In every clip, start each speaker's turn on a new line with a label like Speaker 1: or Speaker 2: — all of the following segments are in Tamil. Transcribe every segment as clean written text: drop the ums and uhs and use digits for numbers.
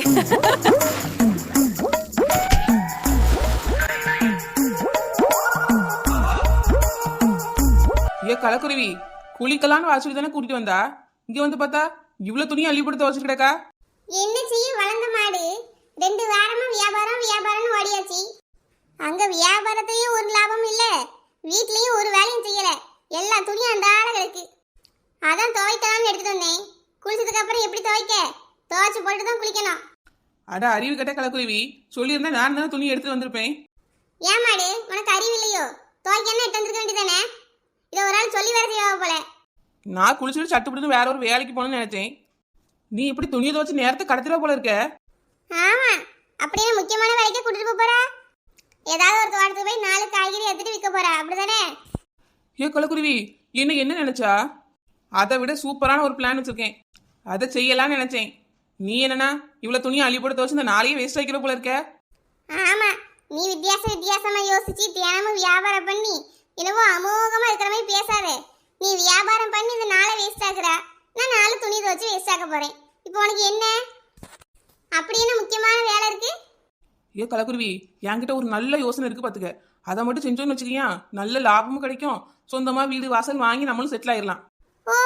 Speaker 1: ஏ கலக்குருவி, குளிக்கலான்னு வாசல் தானே கூட்டிட்டு வந்தா, இங்க வந்து பார்த்தா இவ்வளவு துணியை அள்ளி போட்டு துவச்சு கிடக்கா.
Speaker 2: என்ன செய்ய, வளர்ந்த மாடு 2 வாரமா வியாபாரம் வியாபாரம்னு ஓடியாச்சு. அங்க வியாபாரத்தையும் ஒரு லாபம் இல்ல, வீட்லயும் ஒரு வேலையும் செய்யல. எல்லா துணியும் அந்தாட கிடக்கு. அதான் துவைக்கலாம்னு எடுத்துட்டு வந்தேன். குளிச்சதுக்கு அப்புறம் எப்படி துவைக்க? துவைச்சு போட்டு தான் குளிக்கணும்.
Speaker 1: அட அறிவு கட்ட கலக்குருவி, சொல்லியிருந்தா நான் தானே துணி எடுத்து வந்திருப்பேன்.
Speaker 2: ஏன் மாடு, உனக்கு அறிவு இல்லையோ? துவைக்கணும் எடுத்து வந்துருக்க வேண்டியதானே? இதை ஒரு ஆள் சொல்லி வேற செய்வா போல.
Speaker 1: நான் குளிச்சுட்டு சட்டுப்பட்டு வேற ஒரு வேலைக்கு போகணும்னு நினைச்சேன். நீ இப்படி துணியை துவச்சு நேரத்தை கடத்திட போல இருக்க.
Speaker 2: ஆமா, அப்படியே முக்கியமான வேலைக்கு கூட்டிட்டு போறா. ஏதாவது ஒரு தோட்டத்துக்கு போய் 4 காய்கறி எடுத்துட்டு விற்க போறா, அப்படிதானே?
Speaker 1: ஏ கலக்குருவி, என்ன நினைச்சா? அதை விட சூப்பரான ஒரு பிளான் வச்சிருக்கேன். அதை செய்யலாம்னு நினைச்சேன். நீ என்னன்னா இவ்வளவு துணியை அள்ளி போட்டு துவச்சு இந்த நாளையே வேஸ்ட் ஆகிக்கிற போல இருக்க.
Speaker 2: ஆமா, நீ வித்தியாசமா யோசிச்சு தினமும் வியாபாரம் பண்ணி என்னவோ அமோகமா இருக்கிற மாதிரி பேசாதே. நீ வியாபாரம் பண்ணி இந்த நாளை வேஸ்ட் ஆகுற, நான் 4 துணி துவச்சு வேஸ்ட் ஆக போறேன். இப்போ உனக்கு என்ன அப்படி என்ன முக்கியமான வேலை இருக்கு?
Speaker 1: ஏ கலக்குருவி, என்கிட்ட ஒரு நல்ல யோசனை இருக்கு பாத்துக்க. அதை மட்டும் செஞ்சோன்னு வச்சுக்கியா, நல்ல லாபமும் கிடைக்கும். சொந்தமா வீடு வாசல் வாங்கி நம்மளும் செட்டில் ஆயிடலாம்.
Speaker 2: ஓ,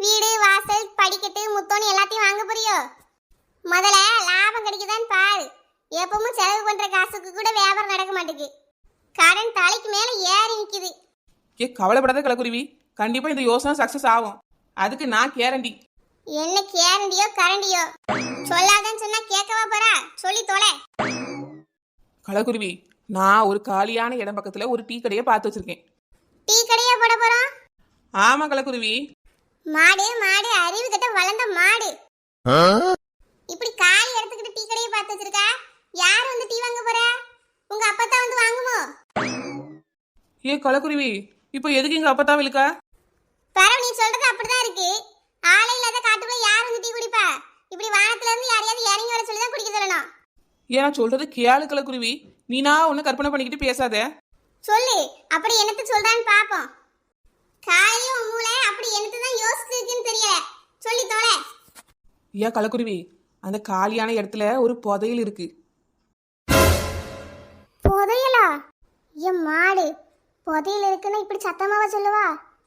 Speaker 2: வீடு வாசல் படிக்கட்டு முத்தோன்னு எல்லாத்தையும் வாங்க போறியோ? முதல்ல லாபம் கிடைக்குதான்னு பாரு. எப்பவும் செலவு பண்ற காசுக்கு கூட வியாபாரம் நடக்க மாட்டேங்குது. கடன் தலைக்கு மேல ஏறி நிக்குது.
Speaker 1: ஏ கவலைப்படாத கலக்குருவி, கண்டிப்பா இந்த யோசனை சக்சஸ் ஆகும். அதுக்கு நான் கேரண்டி.
Speaker 2: என்ன கேரண்டியோ கரண்டியோ? சொல்லாதன்னு சொன்னா கேட்கவா போறா? சொல்லி தொலை.
Speaker 1: கலக்குருவி, நான் ஒரு காலியான இடம் பக்கத்துல ஒரு டீ கடையை பார்த்து வச்சிருக்கேன்.
Speaker 2: டீ கடையா போட போறோம்?
Speaker 1: ஆமா கலக்குருவி.
Speaker 2: மாடு மாடு, அறிவு கிட்ட வளர்ந்த மாடு. இப்படி காலி இடத்துக்கிட்ட டீ கடையை பார்த்து வச்சிருக்கா? யார் வந்து டீ வாங்க போறா? உங்க அப்பா வந்து வாங்குமோ?
Speaker 1: ஏ கலக்குருவி, இப்போ எதுக்கு எங்க அப்பா விழுக்கா?
Speaker 2: பரவ, நீ சொல்றது அப்படிதான் இருக்கு. ஆளே இல்லாத காட்டுக்குள்ள யார் வந்து டீ குடிப்பா? இப்படி வானத்துல இருந்து யாரையாவது இறங்கி வர சொல்லி தான் குடிக்க சொல்லணும்.
Speaker 1: ஏன் சொல்றது கேளு கலக்குருவி, நீனா ஒன்னு கற்பனை பண்ணிக்கிட்டு பேசாத.
Speaker 2: சொல்லு, அப்படி என்னத்த சொல்றான்னு பாப்போம். காலையும் மூளை அப்படி என்னத்த தான் யோசிச்சு இருக்குன்னு தெரியல. சொல்லி தொலை.
Speaker 1: ஏன் கலக்குருவி, அந்த காலியான இடத்துல ஒரு புதையல் இருக்கு.
Speaker 2: புதையலா? என் மாடு, புதையல் இருக்குன்னா இப்படி சத்தமாவா சொல்லுவா?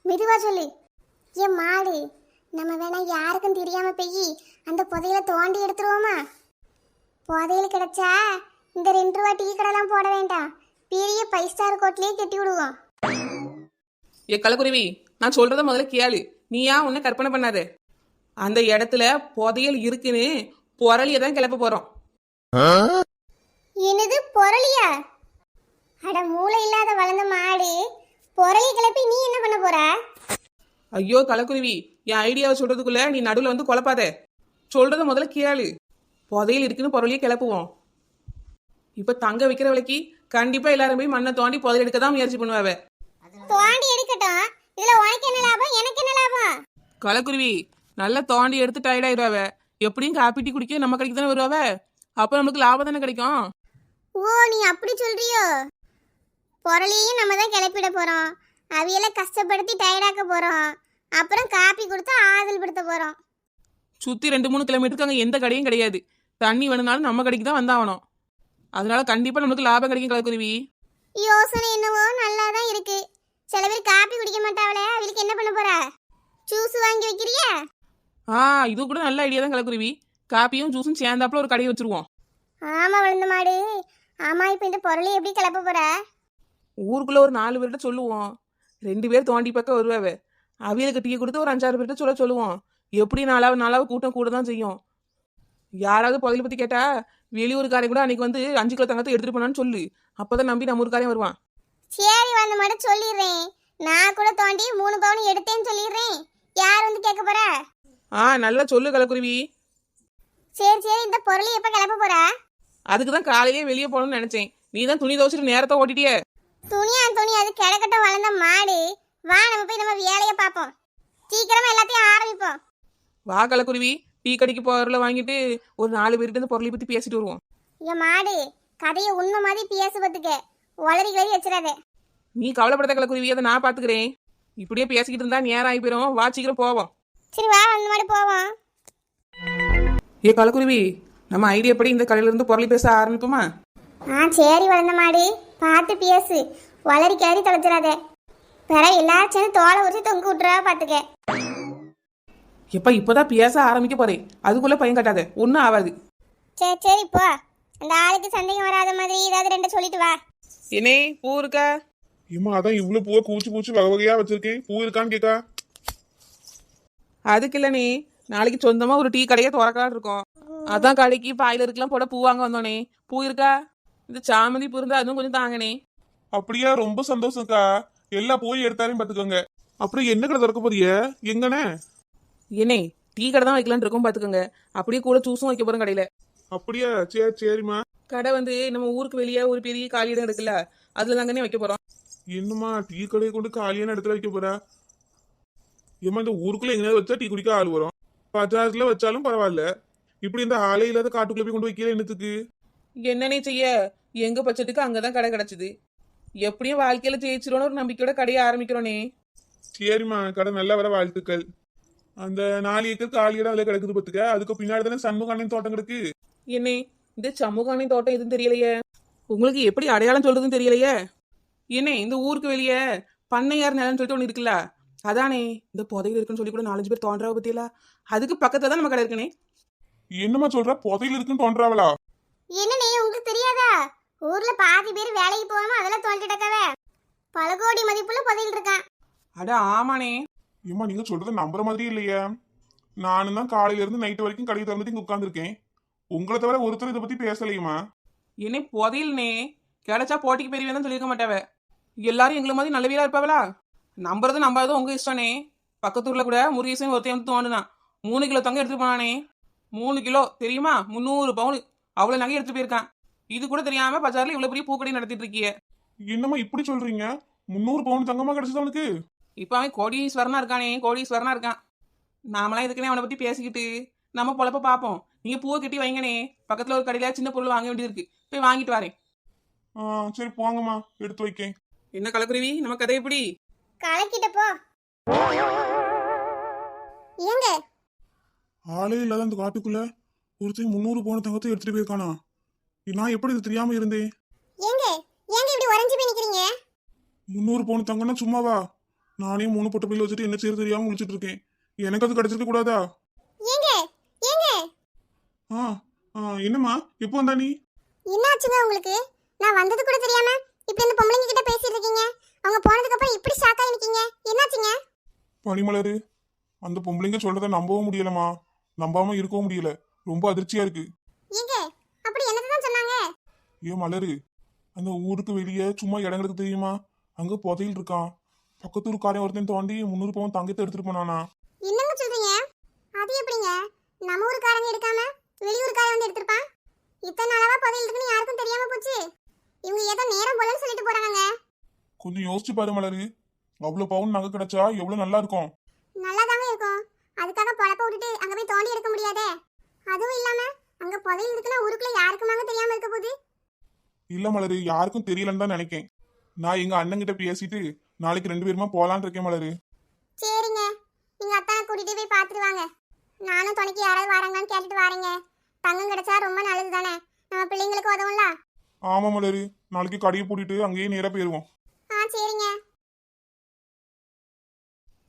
Speaker 2: மெதுவா சொல்லு. என் மாடு, நம்ம வேணா யாருக்கும் தெரியாம போய் அந்த புதையலை தோண்டி எடுத்துருவோமா? புதையல் கிடைச்சா இந்த 2 ரூபா டீ கடைலாம் போட வேண்டாம், பெரிய 5 ஸ்டார் கோட்லயே கட்டி விடுவோம்.
Speaker 1: ஏ கலக்குருவி, நான் சொல்றத முதல்ல கேளு. நீயா ஒன்னு கற்பனை பண்ணாத. அந்த இடத்துல புதையல் இருக்குன்னு புரளியை தான் கிளப்ப போறோம்.
Speaker 2: என்னது புரளியா? அட மூளை இல்லாத வளர்ந்த மாடு, புரளி கிளப்பி நீ என்ன பண்ண போற?
Speaker 1: ஐயோ கலக்குருவி, என் ஐடியாவை சொல்றதுக்குள்ள நீ நடுவில் வந்து குழப்பாத. சொல்றத முதல்ல கேளு. புதையல் இருக்குன்னு புரளியை கிளப்புவோம். இப்ப தங்க வைக்கிற விலைக்கு கண்டிப்பா எல்லாரும் போய் மண்ணை தோண்டி புதையல் எடுக்க தான் முயற்சி பண்ணுவாவ.
Speaker 2: தோண்டி எடுக்கட்டும், இதுல உனக்கு என்ன லாபம், எனக்கு என்ன லாபம்?
Speaker 1: கலக்குருவி, நல்லா தோண்டி எடுத்து டயர்ட் ஆயிடுவாவ. எப்படியும் காப்பி டீ குடிக்க நம்ம கடைக்கு தானே வருவாவ. அப்ப நமக்கு லாபம் தானே கிடைக்கும்.
Speaker 2: ஓ, நீ அப்படி சொல்றியோ? புரளியையும் நம்ம தான் கிளப்பிட போறோம், அவையெல்லாம் கஷ்டப்படுத்தி டயர்டாக்க போறோம், அப்புறம் காப்பி கொடுத்து ஆதல் படுத்த போறோம்.
Speaker 1: சுத்தி 2-3 கிலோமீட்டருக்கு அங்க எந்த கடையும் கிடையாது. தண்ணி வேணும்னாலும் நம்ம கடைக்கு தான் வந்தாகணும். அதனால கண்டிப்பா நமக்கு லாபம் கிடைக்கும் கலக்குருவி.
Speaker 2: யோசனை என்னவோ நல்லா தான் இருக்கு. சில பேர் காப்பி குடிக்க மாட்டாவளே, அவளுக்கு என்ன பண்ண போற? ஜூஸ் வாங்கி வைக்கிறியா?
Speaker 1: இது கூட நல்ல ஐடியா தான் கலக்குருவி. காப்பியும் ஜூஸும் சேர்ந்தாப்புல ஒரு கடையை வச்சிருவோம்.
Speaker 2: ஆமா வளர்ந்த மாடு. ஆமா, இப்ப இந்த பொருளை எப்படி கிளப்ப போற?
Speaker 1: ஊருக்குள்ள ஒரு 4 பேர்கிட்ட சொல்லுவோம். 2 பேர் தோண்டி பக்கம் வருவாவ. அவியலுக்கு டீ கொடுத்து ஒரு 5-6 பேர்கிட்ட சொல்லுவோம். எப்படி நாளாவது கூட்டம் கூட தான் செய்யும். யாராவது புதையல் பத்தி கேட்டா வெளியூருக்காரை கூட அன்னைக்கு வந்து 5 கிலோ தங்கத்தை எடுத்துட்டு போனான்னு சொல்லு. அப்பதான் நம்பி நம்ம ஊருக்காரையும் வருவான்.
Speaker 2: சரி, வந்த மாடு சொல்லிடுறேன். நான் கூட தோண்டி 3 பவுன் எடுத்தேன்னு சொல்லிடுறேன். யார் வந்து கேட்க போற?
Speaker 1: நல்லா சொல்லு கலக்குருவி.
Speaker 2: சரி, இந்த பொருளை எப்ப கிளப்ப போற?
Speaker 1: அதுக்கு தான் காலையிலே வெளியே போகணும்னு நினைச்சேன். நீ தான் துணி துவச்சிட்டு நேரத்தை ஓட்டிட்டியே.
Speaker 2: துணி அது கிடக்கட்டும் வளர்ந்த மாடு. வா, நம்ம போய் நம்ம வேலையை பார்ப்போம். சீக்கிரமா எல்லாத்தையும் ஆரம்பிப்போம்.
Speaker 1: வா கலக்குருவி, டீ கடைக்கு பொருளை வாங்கிட்டு ஒரு 4 பேர்கிட்ட இந்த பொருளை பத்தி பேசிட்டு வருவோம்.
Speaker 2: என் மாடு, கதையை உண்மை மாதிரி பேசு பத்துக்க, வளரி வச்சிடாதே.
Speaker 1: நீ கவலைப்படாத கலக்குருவி, அதை நான் பாத்துக்கிறேன். இப்படியே பேசிக்கிட்டு இருந்தா நேரம் ஆகி போயிடும். வா சீக்கிரம் போவோம்.
Speaker 2: சரி வா, வந்த மாடு போவோம்.
Speaker 1: ஏ கலக்குருவி, நம்ம ஐடியா படி இந்த கடையில இருந்து பொருளை பேச ஆரம்பிப்போமா?
Speaker 2: சரி வளர்ந்த மாடு, பார்த்து பேசு, வளரிக்காரி தொலைச்சிடாத. பிற எல்லாரும் சேர்ந்து தோலை உரிச்சு தொங்க விட்டுறா பார்த்துக்க.
Speaker 1: எப்ப இப்பதான் பேச ஆரம்பிக்க போறேன், அதுக்குள்ள பையன் கட்டாத, ஒன்றும் ஆகாது.
Speaker 2: சரி போ. அந்த ஆளுக்கு சந்தேகம் வராத மாதிரி ஏதாவது ரெண்டு சொல்லிட்டு வா.
Speaker 1: என்னே பூ இருக்கா?
Speaker 3: ஏமா அதான் இவ்வளவு பூவை கூச்சி கூச்சி வகை வகையா வச்சிருக்கேன், பூ இருக்கான்னு கேக்கா.
Speaker 1: அதுக்கு இல்ல நீ, நாளைக்கு சொந்தமா ஒரு டீ கடையை திறக்கலான்னு இருக்கோம். அதான் கடைக்கு பாயில இருக்கலாம் போட பூ வாங்க வந்தோனே. பூ இருக்கா? இந்த சாமந்தி பூ இருந்தா அதுவும் கொஞ்சம் தாங்கனே.
Speaker 3: அப்படியா, ரொம்ப சந்தோஷம்க்கா. எல்லா பூவையும் எடுத்தாரையும் பாத்துக்கோங்க. அப்புறம் என்ன கடை திறக்க போறிய? எங்கண்ணே?
Speaker 1: என்னே டீ கடை தான் வைக்கலான்னு இருக்கோம் பாத்துக்கோங்க. அப்படியே கூட ஜூஸும் வைக்க போறோம் கடையில.
Speaker 3: அப்படியா, சரி சரிம்மா.
Speaker 1: கடை வந்து நம்ம ஊருக்கு வெளியே ஒரு பெரிய காலி இடம் இருக்குல்ல, அதுல தாங்கன்னே வைக்க போறோம்.
Speaker 3: என்னம்மா டீ கடையை கொண்டு காலியான இடத்துல வைக்க போறா? ஏமா இந்த ஊருக்குள்ள எங்கேயாவது வச்சா டீ குடிக்க ஆள் வரும். பஜார்ல வச்சாலும் பரவாயில்ல, இப்படி இந்த ஆளே இல்லாத காட்டுக்குள்ள போய் கொண்டு வைக்கல என்னத்துக்கு?
Speaker 1: என்னன்னே செய்ய, எங்க பட்சத்துக்கு அங்கதான் கடை கிடைச்சது. எப்படியும் வாழ்க்கையில ஜெயிச்சிருவோன்னு ஒரு நம்பிக்கையோட கடையை ஆரம்பிக்கிறோனே.
Speaker 3: சரிம்மா, கடை நல்லா வர வாழ்த்துக்கள். அந்த 4 ஏக்கர் காலி இடம் அதுல கிடக்குது பத்துக்க, அதுக்கு பின்னாடி தானே சண்முகானின் தோட்டம் கிடக்கு.
Speaker 1: என்னே இந்த சமூகானி தோட்டம் எதுவும் தெரியலையே, உங்களுக்கு எப்படி அடையாளம் சொல்றதுன்னு தெரியலையே. என்னே இந்த ஊருக்கு வெளியே பண்ணையார் நிலம்னு சொல்லிட்டு ஒன்று இருக்குல்ல, அதானே இந்த புதையில இருக்குன்னு சொல்லி கூட 4-5 பேர் தோன்றா பத்தியில, அதுக்கு பக்கத்துல தான் நம்ம கடை இருக்குனே.
Speaker 3: என்னம்மா சொல்ற, புதையில இருக்குன்னு தோன்றாவளா?
Speaker 2: என்னண்ணே உங்களுக்கு தெரியாதா? ஊர்ல பாதி பேர் வேலைக்கு போகாம அதெல்லாம் தோண்டிட்டக்கவே. பல கோடி மதிப்புள்ள புதையல் இருக்கான்.
Speaker 1: அட ஆமாண்ணே.
Speaker 3: ஏம்மா நீங்க சொல்றத நம்புற மாதிரி இல்லையா? நானும் தான் காலையில இருந்து நைட்டு வரைக்கும் கடையை திறந்துட்டு இங்க உட்காந்துருக்கேன். உங்களை தவிர ஒருத்தர் இதை பத்தி பேசலையுமா?
Speaker 1: என்னே புதையல்னே கிடைச்சா போட்டிக்கு பெரியவே சொல்லியிருக்க மாட்டாவ. எல்லாரும் எங்களை மாதிரி நல்லவியலா இருப்பாவளா? நம்புறது நம்பாததும் உங்க இஷ்டனே. பக்கத்தூர்ல கூட முருகேசன் ஒருத்தையும் வந்து தோண்டுனான். 3 கிலோ தங்க எடுத்துட்டு போனானே. 3 கிலோ தெரியுமா? 300 பவுன் அவ்வளவு நகை எடுத்துட்டு போயிருக்கான். இது கூட தெரியாம பஜார்ல இவ்வளவு பெரிய பூக்கடை நடத்திட்டு இருக்கிய.
Speaker 3: என்னம்மா இப்படி சொல்றீங்க? 300 பவுன் தங்கமா கிடைச்சது அவனுக்கு?
Speaker 1: இப்ப அவன் கோடீஸ்வரனா இருக்கானே, கோடீஸ்வரனா இருக்கான். நாமெல்லாம் இதுக்குன்னே அவனை பத்தி பேசிக்கிட்டு நம்ம பொழப்ப பார்ப்போம். நீங்க பூவை கட்டி வைங்கனே, பக்கத்துல ஒரு கடையில சின்ன பொருள் வாங்க வேண்டியது இருக்கு, போய் வாங்கிட்டு வரேன்.
Speaker 3: சரி போங்கம்மா, எடுத்து வைக்கேன்.
Speaker 1: என்ன கலக்குருவி, நம்ம கதை எப்படி?
Speaker 2: கலக்கிட்ட போ. ஏங்க
Speaker 3: ஆளே இல்லாத அந்த காட்டுக்குள்ள ஒருத்தன் 300 பவுன் தங்கத்தை எடுத்துட்டு போயிருக்கானா? நான் எப்படி இது தெரியாம இருந்தேன்?
Speaker 2: ஏங்க ஏங்க இப்படி உறைஞ்சு போய் நிக்கிறீங்க?
Speaker 3: 300 பவுன் தங்கம்னா சும்மாவா? நானே 3 பொட்டை பையில வச்சுட்டு என்ன செய்ய தெரியாம முடிச்சிட்டு இருக்கேன். எனக்கு அது கிடைச்சிருக்க கூடாதா?
Speaker 2: ஏங்க ஏங்க
Speaker 3: என்னம்மா எப்போ வந்தா நீ?
Speaker 2: என்னாச்சுங்க உங்களுக்கு? நான் வந்தது கூட தெரியாம இப்படி இந்த பொம்பளைங்க கிட்ட பேசிட்டு இருக்கீங்க. அவங்க போனதுக்கு அப்புறம் இப்படி ஷாக் ஆகி நிக்கீங்க. என்னாச்சுங்க?
Speaker 3: பனிமலரு, அந்த பொம்பளைங்க சொல்றதை நம்பவும் முடியலம்மா, நம்பாம இருக்கவும் முடியல. ரொம்ப அதிர்ச்சியா இருக்கு.
Speaker 2: ஏங்க அப்படி என்னதான் சொன்னாங்க?
Speaker 3: ஏன் மலரு, அந்த ஊருக்கு வெளியே சும்மா இடங்களுக்கு தெரியுமா, அங்க புதையல் இருக்கான். பக்கத்தூருக்காரன் ஒருத்தன் தோண்டி 300 பவுன் தங்கத்தை எடுத்துட்டு போனானா?
Speaker 2: என்னங்க சொல்றீங்க? அது எப்படிங்க நம்ம ஊருக்காரங்க எடுக்காம வெளியூர்காரன் வந்து எடுத்துப்பான்? இத்தனை நாளாவா புதையல் இருக்குன்னு யாருக்கும் தெரியாம போச்சு. இவங்க ஏதோ நேரம் போலன்னு சொல்லிட்டு போறாங்க.
Speaker 3: கொஞ்சம் யோசிச்சு பாரு மலரு, அவ்வளவு பவுன் நகை கிடைச்சா எவ்வளவு நல்லா இருக்கும்.
Speaker 2: நல்லாதாங்க இருக்கும். அதுக்காக பொழப்ப விட்டுட்டு அங்க போய் தோண்டி எடுக்க முடியாதே. அதுவும் இல்லாம அங்க புதையல் இருக்குன்னா ஊருக்குள்ள யாருக்குமாங்க தெரியாம இருக்க போகுது?
Speaker 3: இல்ல மலரு, யாருக்கும் தெரியலன்னு தான் நினைக்கேன். நான் எங்க அண்ணன் கிட்ட பேசிட்டு நாளைக்கு 2 பேருமா போலான்னு இருக்கேன் மலரு.
Speaker 2: சரிங்க, நீங்க அத்தானை கூட்டிட்டு போய் பாத்துட்டு வாங்க. நானும் துணைக்கு யாராவது வராங்கன்னு கேட்டுட்டு வாரேங்க. தங்கம் கிடைச்சா ரொம்ப நல்லது தானே, நம்ம பிள்ளைங்களுக்கு உதவும்ல.
Speaker 3: ஆமா மலரு, நாளைக்கு கடையை பூட்டிட்டு அங்கேயே நேரா போயிருவோம்.
Speaker 2: சரிங்க.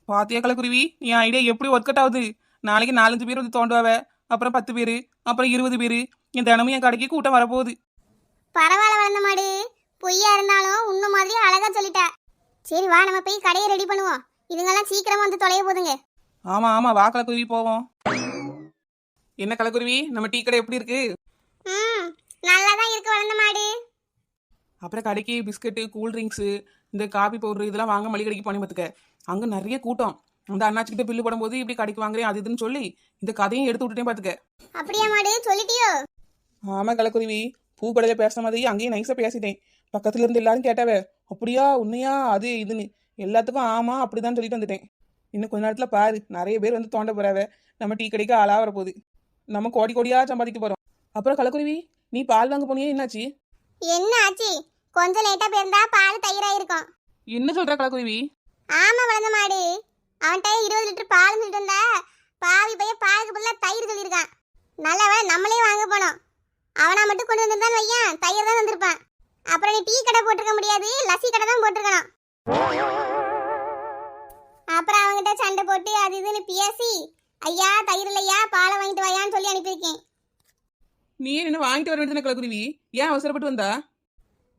Speaker 1: பாத்தியா கலக்குருவி, என் ஐடியா எப்படி ஒர்க் அவுட் ஆகுது? நாளைக்கு 4-5 பேர் வந்து தோண்டுவாவ, அப்புறம் 10 பேரு, அப்புறம் 20 பேரு. என் தினமும் என் கடைக்கு கூட்டம் வரப்போகுது.
Speaker 2: பரவாயில்ல வளர்ந்த மாடு, பொய்யா இருந்தாலும் உன்ன மாதிரி அழகா சொல்லிட்ட. சரி வா, நம்ம போய் கடையை ரெடி பண்ணுவோம். இதுங்கெல்லாம் சீக்கிரமா வந்து தொலைய போதுங்க.
Speaker 1: ஆமா ஆமா, வா கலக்குருவி போவோம். என்ன கலக்குருவி, நம்ம டீ கடை எப்படி இருக்கு?
Speaker 2: நல்லாதான் இருக்கு வளர்ந்த மாடு.
Speaker 1: அப்புறம் கடைக்கு பிஸ்கட்டு, கூல்ட்ரிங்க்ஸு, இந்த காபி பவுடர் இதெல்லாம் வாங்க மளிகை கடைக்கு போனே பார்த்துக்க. அங்கே நிறைய கூட்டம். அந்த அண்ணாச்சிக்கிட்ட பில்லு போடும்போது இப்படி கடைக்கு வாங்குறேன் அது இதுன்னு சொல்லி இந்த கதையும் எடுத்து விட்டுட்டேன் பார்த்துக்க.
Speaker 2: அப்படியா மாடு, சொல்லிட்டியோ?
Speaker 1: ஆமா கலக்குருவி, பூ கடையில் பேசுற மாதிரி அங்கேயும் நைஸாக பேசிட்டேன். பக்கத்துல இருந்து எல்லாரும் கேட்டாவே அப்படியா உண்மையா அது இதுன்னு, எல்லாத்துக்கும் ஆமா அப்படிதான் சொல்லிட்டு வந்துட்டேன். இன்னும் கொஞ்ச நேரத்தில் பாரு, நிறைய பேர் வந்து தோண்ட போறாவ. நம்ம டீ கடைக்கு ஆளா வர போகுது. நம்ம கோடி கோடியா சம்பாதிக்க போறோம். அப்புறம் கலக்குருவி, நீ பால் வாங்க போனியே, என்னாச்சு?
Speaker 2: என்ன ஆச்சு? கொஞ்சம் லேட்டா போயிருந்தா பால் தயிராயிருக்கும்.
Speaker 1: என்ன சொல்ற கலக்குருவி?
Speaker 2: ஆமா வளர்ந்த மாடு, அவன்கிட்ட 20 லிட்டர் பால் சொல்லிட்டு வந்தா பாவி பையன் பாலுக்கு பதிலா தயிர் சொல்லியிருக்கான். நல்ல வேலை நம்மளே வாங்க போனோம். அவனா மட்டும் கொண்டு வந்திருந்தான் வையன், தயிர் தான் வந்திருப்பான். அப்புறம் நீ டீ கடை போட்டிருக்க முடியாது, லஸ்ஸி கடை தான் போட்டிருக்கணும். அப்புறம் அவங்ககிட்ட சண்டை போட்டு அது இதுன்னு பேசி, ஐயா தயிர் இல்லையா பாலை வாங்கிட்டு வாயான்னு சொல்லி அனுப்பியிருக்கேன்.
Speaker 1: நீ என்ன வாங்கிட்டு வர வேண்டியதானே கலக்குருவி, ஏன் அவசரப்பட்டு வந்தா?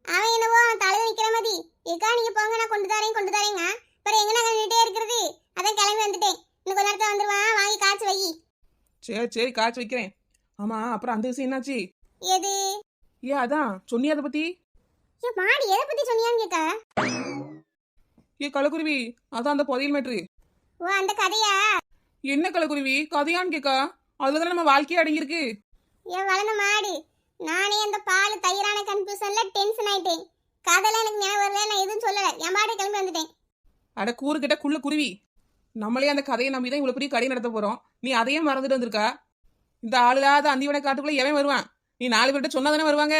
Speaker 2: அவன் என்னவோ தலைவர் நிக்கிற மாதிரி, ஏக்கா நீங்க போங்க நான் கொண்டு தரேங்க. அப்புறம் எங்க நான் நின்றுட்டே இருக்கிறது, அதான் கிளம்பி வந்துட்டேன். இன்னும் கொஞ்ச நேரத்தில் வந்துருவான், வாங்கி காய்ச்சி வை.
Speaker 1: சரி காய்ச்சி வைக்கிறேன். ஆமா அப்புறம் அந்த விஷயம் என்னாச்சு?
Speaker 2: எது?
Speaker 1: அதான் சொன்னியா அதை பத்தி?
Speaker 2: ஏ மாடி எதை பத்தி சொன்னியான்னு கேட்க.
Speaker 1: கலக்குருவி, அதான் அந்த புதையல் மேட்ரு.
Speaker 2: ஓ அந்த கதையா?
Speaker 1: என்ன கலக்குருவி கதையான்னு கேக்கா? அதுலதான் நம்ம வாழ்க்கையே அடங்கியிருக்கு.
Speaker 2: ஏன் வளர்ந்த மாடு, நானே அந்த பால் தயிரான கன்ஃபியூஷன்ல டென்ஷன் ஆயிட்டேன். கதைலாம் எனக்கு ஞாபகம் வரல, நான் எதுவும் சொல்லல, என் பாடு கிளம்பி வந்துட்டேன்.
Speaker 1: அட கூறு கிட்ட குள்ள குருவி, நம்மளே அந்த கதையை நம்பி தான் இவ்வளவு பெரிய கடை நடத்த போறோம். நீ அதையே மறந்துட்டு வந்திருக்கா? இந்த ஆளுலாத அந்திவனை காட்டுக்குள்ள எவன் வருவான்? நீ 4 பேர்கிட்ட சொன்னா தானே வருவாங்க.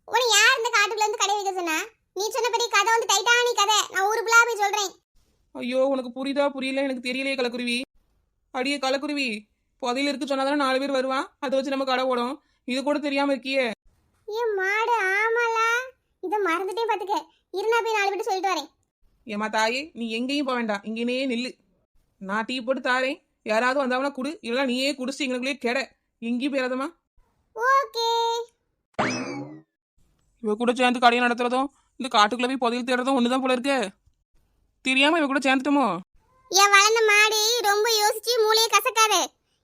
Speaker 2: உன்னை யார் இந்த காட்டுக்குள்ள இருந்து கடை வைக்க சொன்னா? நீ சொன்ன பெரிய கதை வந்து டைட்டானிக் கதை, நான் ஊரு புலா போய் சொல்றேன்.
Speaker 1: ஐயோ உனக்கு புரியுதா புரியல எனக்கு தெரியலையே கலக்குருவி. அடியே கலக்குருவி, புதையில இருக்கு சொன்னாதானே 4 பேர் வருவான், அதை வச்சு நம்ம கடை ஓடும். இது கூட தெரியாம இருக்கியே.
Speaker 2: ஏன் மாடு ஆமாலா, இதை மறந்துட்டே பாத்துக்க. இருந்தா போய் 4 பேர்ட்ட சொல்லிட்டு வரேன்.
Speaker 1: ஏமா தாயே, நீ எங்கேயும் போக வேண்டாம், இங்கேனே நில்லு. நான் டீ போட்டு தாரேன், யாராவது வந்தாவனா குடு, இல்லைன்னா நீயே குடிச்சு எங்களுக்குள்ளேயே கெட. எங்கேயும் போயிடாதம்மா.
Speaker 2: ஓகே.
Speaker 1: இவ கூட சேர்ந்து கடையை நடத்துறதும் இந்த காட்டுக்குள்ள போய் புதையல் தேடுறதும் ஒண்ணுதான் போல இருக்கு. தெரியாம இவ கூட சேர்ந்துட்டோமோ?
Speaker 2: என் வளர்ந்த மாடு ரொம்ப யோசிச்சு மூளையை கசக்காத.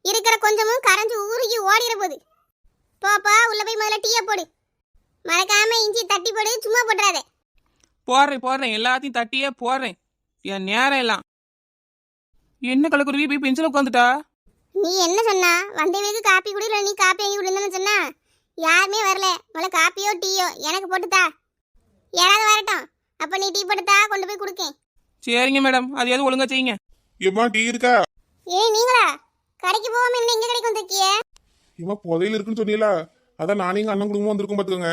Speaker 2: இருக்கிற கொஞ்சமும் கரைஞ்சு ஊருகி ஓடிற போகுது. போப்பா உள்ள போய் முதல்ல டீயை போடு. மறக்காம இஞ்சி தட்டி போடு, சும்மா போட்டுறாத.
Speaker 1: போடுறேன் எல்லாத்தையும் தட்டியே போடுறேன். என் நேரம் எல்லாம். என்ன கலக்குருவி போய் பெஞ்சில் உட்காந்துட்டா?
Speaker 2: நீ என்ன சொன்னா? வந்தவங்களுக்கு காப்பி குடி, இல்லை நீ காப்பி வாங்கி விடுன்னு சொன்னா? யாருமே வரல, முதல்ல காப்பியோ டீயோ எனக்கு போட்டுத்தா. யாராவது வரட்டும், அப்ப நீ டீ போட்டுத்தா, கொண்டு போய் கொடுக்கேன்.
Speaker 1: சரிங்க மேடம், அதையாவது ஒழுங்கா செய்யுங்க.
Speaker 3: ஏம்மா டீ இருக்கா?
Speaker 2: ஏய் நீங்களா கடைக்கு போகாம என்ன இங்க கடைக்கு வந்திருக்கிய?
Speaker 3: ஏம்மா புதையல் இருக்குன்னு சொன்னீங்களா, அதான் நானே எங்க அண்ணன் குடும்பம் வந்திருக்கோம் பாத்துக்கோங்க.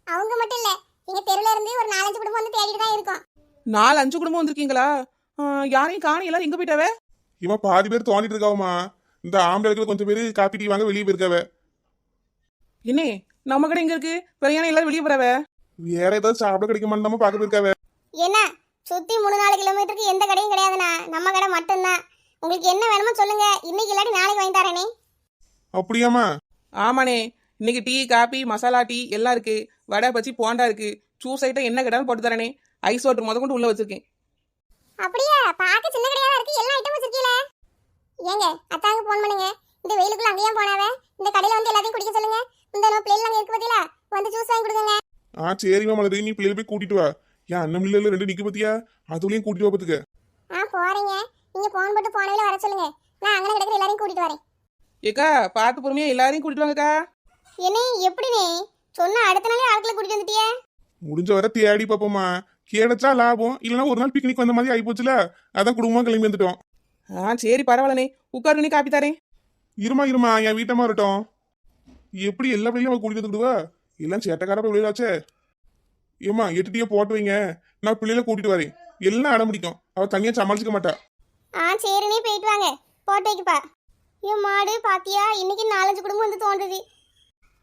Speaker 2: அவங்க மட்டும் இல்ல, எங்க தெருல இருந்து ஒரு 4-5 குடும்பம் வந்து தேடிட்டு தான் இருக்கோம்.
Speaker 1: 4-5 குடும்பம் வந்திருக்கீங்களா? யாரையும் காணி, எல்லாரும் எங்க போயிட்டாவே?
Speaker 3: இவன் பாதி பேர் தோண்டிட்டு இருக்காவமா. இந்த ஆம்பளை கொஞ்சம் பேர் காப்பி டீ வாங்க வெளியே போயிருக்காவ.
Speaker 1: என்ன நம்ம கடை எங்க இருக்கு? பெரியான எல்லாரும் வெளியே போறாவ.
Speaker 3: வேற ஏதாவது சாப்பிட கிடைக்க மாட்டாம பாக்க போயிருக்காவ.
Speaker 2: என்ன சுத்தி 3-4 கிலோமீட்டருக்கு எந்த கடையும் கிடையாதுண்ணா, நம்ம கடை மட்டும்தான். உங்களுக்கு என்ன வேணுமோ சொல்லுங்க, இன்னைக்கு இல்லாட்டி நாளைக்கு வாங்கி தரேனே.
Speaker 3: அப்படியாமா?
Speaker 1: ஆமாண்ணே, இன்னைக்கு டீ காபி மசாலா டீ எல்லாம் இருக்கு. வடை பச்சி போண்டா இருக்கு. ஜூஸ் ஐட்டம் என்ன கேட்டாலும் போட்டு தரேனே. ஐஸ் வாட்டர் முத கொண்டு உள்ள வச்சிருக்கேன்.
Speaker 2: அப்படியே பார்க்க சின்ன கடையா இருக்கு, எல்லா ஐட்டமும் வச்சிருக்கீங்களே. ஏங்க அத்தாங்க போன் பண்ணுங்க, இந்த வெயிலுக்குள்ள அங்கேயும் போனாவே இந்த கடையில வந்து எல்லாத்தையும் குடிக்க சொல்லுங்க. இந்த பிளேட்ல அங்க இருக்கு பாத்தீங்களா, வந்து ஜூஸ் வாங்கி கொடுங்க.
Speaker 3: சரிமா மலரு, நீ பிள்ளைல போய் கூட்டிட்டு வா. என் அண்ணன் பிள்ளைல 2 நிக்க பத்தியா, அதுலயும் கூட்டிட்டு வா பாத்துக்க.
Speaker 2: போறீங்க, நீங்க போன் போட்டு போனவில வர சொல்லுங்க, நான் அங்க கிடக்குற எல்லாரையும் கூட்டிட்டு வரேன்.
Speaker 1: ஏக்கா பார்த்து பொறுமையா எல்லாரையும் கூட்டிட்டு வாங்கக்கா.
Speaker 2: என்ன எப்படினே சொன்ன அடுத்த நாளே ஆட்களை கூட்டிட்டு வந்துட்டியே?
Speaker 3: முடிஞ்ச வரை தேடி பாப்போமா, கிடைச்சா லாபம், இல்லைன்னா ஒரு நாள் பிக்னிக் வந்த மாதிரி ஆகி போச்சுல, அதான் குடும்பமா கிளம்பி வந்துட்டோம்.
Speaker 1: சரி பரவாயில்லண்ணே, உட்காரு, நீ காப்பி தரேன்.
Speaker 3: இருமா என் வீட்டமா இருக்கட்டும். எப்படி எல்லா பிள்ளையும் அவ கூட்டிட்டு வந்துடுவா? எல்லாம் சேட்டக்கார பிள்ளைகளாச்சே. ஏமா 8 டீயை போட்டு வைங்க, நான் பிள்ளைல கூட்டிட்டு வரேன். எல்லாம் அடம் பிடிக்கும், அவ தனியா சமாளிச்சுக்க மாட்டா.
Speaker 2: சரினே போயிட்டு வாங்க, போட்டு வைக்கப்பா. என் மாடு பாத்தியா, இன்னைக்கு 4-5 குடும்பம் வந்து தோன்றுது.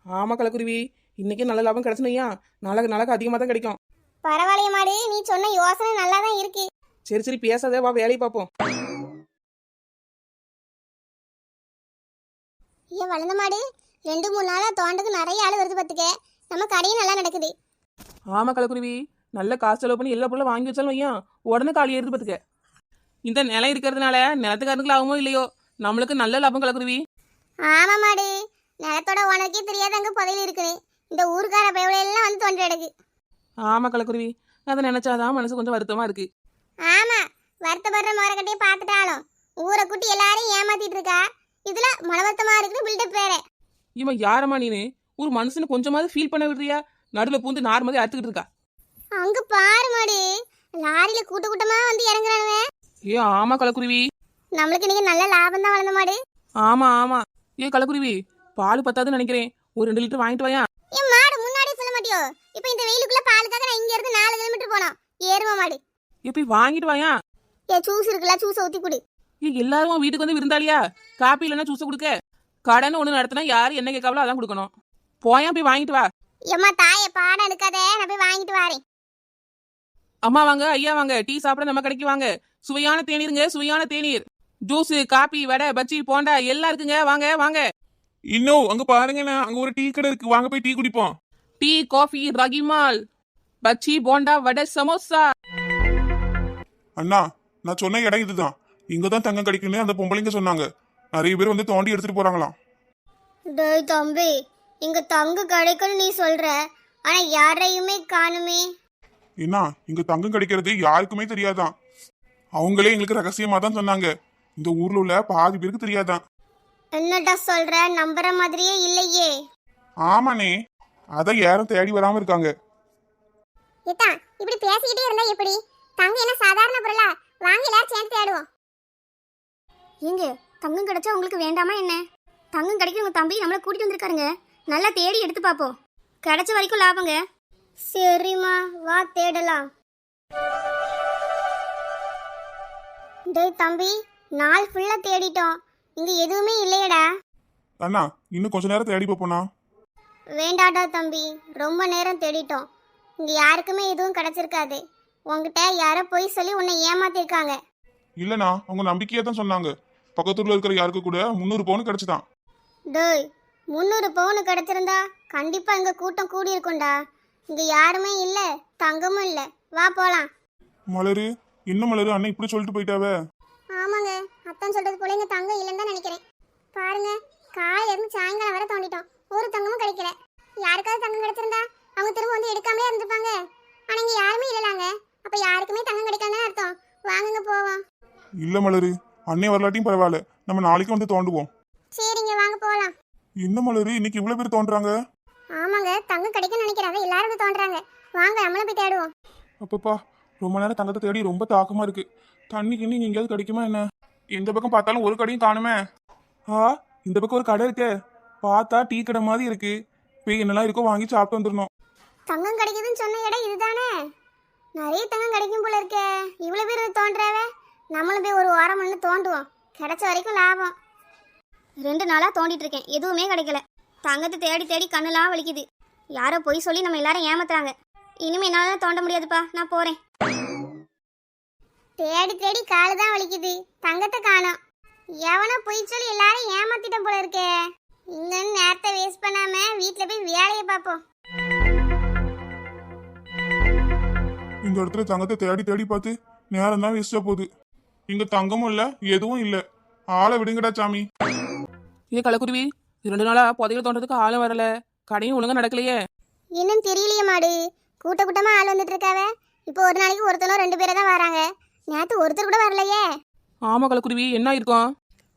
Speaker 1: ஆமா கலக்குருவி, இன்னைக்கு நல்ல லாபம் கிடைச்சுனையா, நாளைக்கு அதிகமாக தான் கிடைக்கும்.
Speaker 2: பரவாயில்லைய மாடு, நீ சொன்ன யோசனை நல்லா தான் இருக்கு.
Speaker 1: சரி பேசாதே, வா வேலையை பார்ப்போம்.
Speaker 2: ஏன் வளர்ந்த மாடு 2-3 நாளா தோண்டக்கு நிறைய ஆள் வருது பாத்துக்க, நம்ம கடையும் நல்லா நடக்குது.
Speaker 1: ஆமா கலக்குருவி, நல்ல காசு செலவு பண்ணி எல்லா பொருளும் வாங்கி வச்சாலும் வையா உடனே காலி ஏறுது பாத்துக்க. இந்த நிலம் இருக்கிறதுனால நிலத்துக்காரனுக்கு ஆகுமோ இல்லையோ, நம்மளுக்கு நல்ல லாபம் கலக்குருவி.
Speaker 2: ஆமா மாடு, நிலத்தோட உனக்கே தெரியாத அங்க புதையல் இருக்குன்னு இந்த ஊருக்கார பயவுல எல்லாம் வந்து தோண்டி எடுக்கு.
Speaker 1: ஆமா கலக்குருவி, அதை நினைச்சாதான் மனசு கொஞ்சம் வருத்தமா இருக்கு.
Speaker 2: ஆமா, வருத்தப்படுற மோரக்கட்டையும் பார்த்துட்டாலும் ஊரை குட்டி எல்லாரையும் ஏமாத்திட்டு இருக்கா. இதுல மனவர்த்தமா இருக்குன்னு பில்டப் வேற.
Speaker 1: இவன் யாரம்மா நீனு? ஒரு மனுஷனு கொஞ்சமாவது ஃபீல் பண்ண விடுறியா? நடுவில் பூந்து நார் மாதிரி அறுத்துக்கிட்டு இருக்கா.
Speaker 2: அங்க பாரு மாடு, லாரியில கூட்டமா வந்து இறங்குறானுவே.
Speaker 1: ஆமா கலக்குருவி,
Speaker 2: நம்மளுக்கு இன்னைக்கு நல்ல லாபம் தான் வளர்ந்த மாடு.
Speaker 1: ஆமா கலக்குருவி, பால் பத்தாதுன்னு நினைக்கிறேன், ஒரு 2 லிட்டர் வாங்கிட்டு வாயா.
Speaker 2: என் மாடு முன்னாடி சொல்ல மாட்டியோ? இப்ப இந்த வெயிலுக்குள்ள பாலுக்காக நான் இங்க இருந்து 4 கிலோமீட்டர் போனோம். ஏறுமா மாடு,
Speaker 1: போய் வாங்கிட்டு வாயா.
Speaker 2: ஜூஸ் இருக்குல்ல, ஜூஸ் ஊத்தி குடு.
Speaker 1: எல்லாரும் வீட்டுக்கு வந்து விருந்தாளியா? காப்பி இல்லைன்னா ஜூஸை கொடுக்க. கடன் ஒண்ணு நடத்தினா யாரு என்ன கேட்காவளோ அதான் கொடுக்கணும். போயா போய் வாங்கிட்டு வா.
Speaker 2: ஏம்மா தாயை பாடம் எடுக்காதே, நான் போய் வாங்கிட்டு வரேன்.
Speaker 1: அம்மா வாங்க, ஐயா வாங்க, டீ சாப்பிட நம்ம கடைக்கு வாங்க. சுவையான தேநீருங்க, சுவையான தேநீர். ஜூஸ், காபி, வடை, பஜ்ஜி, போண்டா எல்லாம் இருக்குங்க. வாங்க வாங்க.
Speaker 3: இன்னும் அங்க பாருங்கண்ணா, அங்க ஒரு டீ கடை இருக்கு, வாங்க போய் டீ குடிப்போம்.
Speaker 1: டீ, காஃபி, ராகிமால், பஜ்ஜி, போண்டா, வடை, சமோசா.
Speaker 3: அண்ணா, நான் சொன்ன இடம் இதுதான். இங்கதான் தங்கம் கிடைக்குன்னு அந்த பொம்பளைங்க சொன்னாங்க. நிறைய பேர் வந்து தோண்டி எடுத்துட்டு போறாங்களாம்.
Speaker 2: டேய் தம்பி, இங்க தங்கு கிடைக்குன்னு நீ சொல்ற, ஆனா யாரையுமே காணுமே.
Speaker 3: என்ன, இங்க தங்கம் கிடைக்கிறது யாருக்குமே தெரியாதான். அவங்களே எங்களுக்கு ரகசியமா தான் சொன்னாங்க. இந்த ஊர்ல உள்ள பாதி பேருக்கு தெரியாதான்.
Speaker 2: என்னடா சொல்ற, நம்புற மாதிரியே இல்லையே.
Speaker 3: ஆமாண்ணே, அதான் யாரும் தேடி வராம இருக்காங்க.
Speaker 2: ஏத்தா, இப்படி பேசிக்கிட்டே இருந்தா எப்படி? தங்கம் என்ன சாதாரண பொருளா? வாங்க எல்லாரும் சேர்ந்து தேடுவோம். ஏங்க, தங்கம் கிடைச்சா உங்களுக்கு வேண்டாமா என்ன? தங்கம் கிடைக்கும், உங்க தம்பி நம்மளை கூட்டிட்டு வந்திருக்காருங்க. நல்லா தேடி எடுத்து பார்ப்போம். கிடைச்ச வரைக்கும் லாபங்க. சரிம்மா, வா தேடலாம். டேய் தம்பி, நாள் ஃபுல்லா தேடிட்டோம், இங்க எதுவுமே இல்லையடா.
Speaker 3: அண்ணா, இன்னும் கொஞ்ச நேரம் தேடி பார்ப்போண்ணா.
Speaker 2: வேண்டாடா தம்பி, ரொம்ப நேரம் தேடிட்டோம், இங்க யாருக்குமே எதுவும் கிடைச்சிருக்காது. உங்ககிட்ட யாரோ போய் சொல்லி உன்னை ஏமாத்திருக்காங்க.
Speaker 3: இல்லண்ணா, அவங்க நம்பிக்கையா தான் சொன்னாங்க. பக்கத்துல இருக்கிற யாருக்கு கூட 300 பவுன் கிடைச்சுதான்.
Speaker 2: டேய், 300 பவுன் கிடைச்சிருந்தா கண்டிப்பா இங்க கூட்டம் கூடி இருக்கும்டா. இங்க யாருமே இல்ல, தங்கமும் இல்ல. வா போலாம்.
Speaker 3: மலரு, இன்னும் மலரு, அண்ணன் இப்படி சொல்லிட்டு போயிட்டாவே.
Speaker 2: ஆமாங்க, அத்தான் சொல்றது போல இங்க தங்கம் இல்லைன்னு தான் நினைக்கிறேன். பாருங்க, காலையில இருந்து சாயங்காலம் வரை தோண்டிட்டோம், ஒரு தங்கமும் கிடைக்கல. யாருக்காவது தங்கம் கிடைச்சிருந்தா அவங்க திரும்ப வந்து எடுக்காமலே இருந்திருப்பாங்க. ஆனா இங்க யாருமே இல்லலாங்க. அப்ப யாருக்குமே தங்கம் கிடைக்காதுன்னு அர்த்தம். வாங்குங்க போவோம்.
Speaker 3: இல்ல மலரு, அண்ணே வரலாட்டியும் பரவாயில்ல, நம்ம நாளைக்கு வந்து தோண்டுவோம்.
Speaker 2: சரிங்க, வாங்க போலாம்.
Speaker 3: என்ன மலரு, இன்னைக்கு இவ்வளவு பேர் தோன்றாங்க?
Speaker 2: ஆமாங்க, தங்கம் கிடைக்கும்னு நினைக்கிறாங்க, எல்லாரும் வந்து தோன்றாங்க. வாங்க நம்மளும் போய் தேடுவோம்.
Speaker 3: அப்பப்பா, ரொம்ப நேரம் தங்கத்தை தேடி ரொம்ப தாக்கமா இருக்கு. தண்ணி கிண்ணி எங்கேயாவது கிடைக்குமா என்ன? எந்த பக்கம் பார்த்தாலும் ஒரு கடையும் காணுமே. இந்த பக்கம் ஒரு கடை இருக்கே, பார்த்தா டீ கடை மாதிரி இருக்கு. போய் என்னெல்லாம் இருக்கோ வாங்கி சாப்பிட்டு வந்துடணும்.
Speaker 2: தங்கம் கிடைக்குதுன்னு சொன்ன இடம் இதுதானே? நிறைய தங்கம் கிடைக்கும் போல இருக்கே. இவ்வளவு பேர் வந்து தோன்றாவே, நம்மளும் போய் ஒரு வாரம் ஒன்று தோண்டுவோம். கிடைச்ச வரைக்கும் லாபம். 2 நாளா தோண்டிட்டு இருக்கேன், எதுவுமே கிடைக்கல. தங்கத்தை தேடி தேடி கண்ணுலாம் வலிக்குது. யாரோ போய் சொல்லி நம்ம எல்லாரும் ஏமாத்துறாங்க. இனிமே என்னால தோண்ட முடியாதுப்பா, நான் போறேன். தேடி தேடி காலு தான் வலிக்குது, தங்கத்தை காணோம். எவனோ போய் சொல்லி எல்லாரும் ஏமாத்திட்ட போல இருக்கே. இங்க நேரத்தை வேஸ்ட் பண்ணாம வீட்டுல போய் வேலையை பார்ப்போம்.
Speaker 3: இந்த இடத்துல தங்கத்தை தேடி தேடி பார்த்து நேரம் தான் வேஸ்டா போகுது. இங்க தங்கமும் இல்ல, எதுவும் இல்ல. ஆளை விடுங்கடா சாமி.
Speaker 1: ஏ கலக்குருவி, 2 நாளா புதையல் தோன்றதுக்கு ஆளும் வரல, கடையும் ஒழுங்கா நடக்கலையே.
Speaker 2: இன்னும் தெரியலையே மாடு, கூட்ட கூட்டமா ஆள் வந்துட்டு இருக்காவ. இப்போ ஒரு நாளைக்கு ஒருத்தனோ 2 பேரை தான் வராங்க. நேத்து ஒருத்தர் கூட வரலையே.
Speaker 1: ஆமா கலக்குருவி, என்ன இருக்கும்?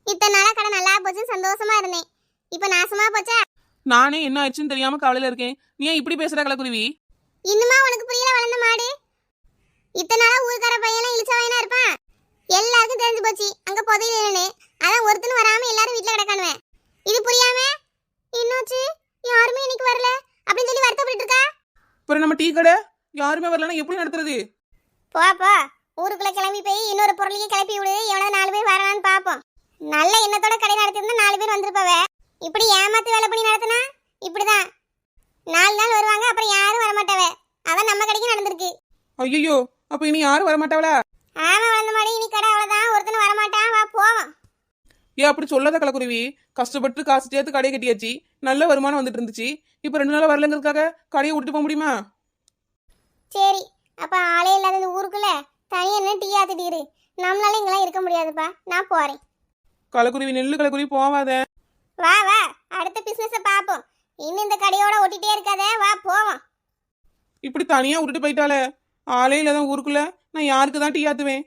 Speaker 2: இத்தனை நாளா கடை நல்லா போச்சுன்னு சந்தோஷமா இருந்தேன், இப்ப நாசமா போச்சா?
Speaker 1: நானே என்ன ஆயிடுச்சுன்னு தெரியாம கவலையில இருக்கேன். நீ ஏன் இப்படி பேசுற கலக்குருவி?
Speaker 2: இன்னுமா உனக்கு புரியல வளர்ந்த மாடு? இத்தனை நாளா ஊருக்கார பையெல்லாம் இழிச்சவனா இருப்பான். எல்லாருக்கும் தெரிஞ்சு போச்சு அங்க புதையலன்னு. அதான் ஒருத்தனும் வராம எல்லாரும் வீட்டுல கிடக்கானுவேன். இது புரியாம என்னாச்சு, யாருமே இன்னைக்கு வரல அப்படின்னு சொல்லி வருத்தப்பட்டு இருக்கா.
Speaker 1: அப்புறம் நம்ம டீ கடை யாருமே வரலன்னா எப்படி நடத்துறது?
Speaker 2: போ போ, ஊருக்குள்ள கிளம்பி போய் இன்னொரு பொருளையே கிளப்பி விடு. எவ்வளவு 4 பேர் வரான்னு பாப்போம். நல்ல எண்ணத்தோட கடை நடத்திருந்தா 4 பேர் வந்திருப்பவ. இப்படி ஏமாத்து வேலை பண்ணி நடத்தினா இப்படிதான் 4 நாள் வருவாங்க, அப்புறம் யாரும் வரமாட்டவ. அதான் நம்ம கடைக்கு நடந்திருக்கு.
Speaker 1: ஐயோ, அப்ப இனி யாரும் வரமாட்டாவளா?
Speaker 2: ஆமா வளர்ந்த மாடு, இனி கடை அவ்வளவுதான், ஒருத்தனும் வரமாட்டான். வா போவோம்.
Speaker 1: ஏன் அப்படி சொல்லாத கலக்குருவி? கஷ்டப்பட்டு காசு சேர்த்து கடையை கட்டியாச்சு, நல்ல வருமானம் வந்துட்டு இருந்துச்சு. இப்ப 2 நாளா வரலங்கிறதுக்காக கடையை விட்டுட்டு போக முடியுமா?
Speaker 2: சரி, அப்ப ஆளே இல்லாத இந்த ஊருக்குள்ள தனியா என்ன டீ ஆத்திட்டு நம்மளால இங்கெல்லாம் இருக்க முடியாதுப்பா, நான் போறேன்.
Speaker 1: கலக்குருவி, நெல்லு கலக்குருவி, போவாத.
Speaker 2: வா வா, அடுத்த பிசினஸ பாப்போம். இன்னும் இந்த கடையோட ஒட்டிட்டே இருக்காத, வா போவோம்.
Speaker 1: இப்படி தனியா விட்டுட்டு போயிட்டாலே, ஆளே இல்லாத ஊருக்குள்ள நான் யாருக்கு தான் டீ ஆத்துவேன்?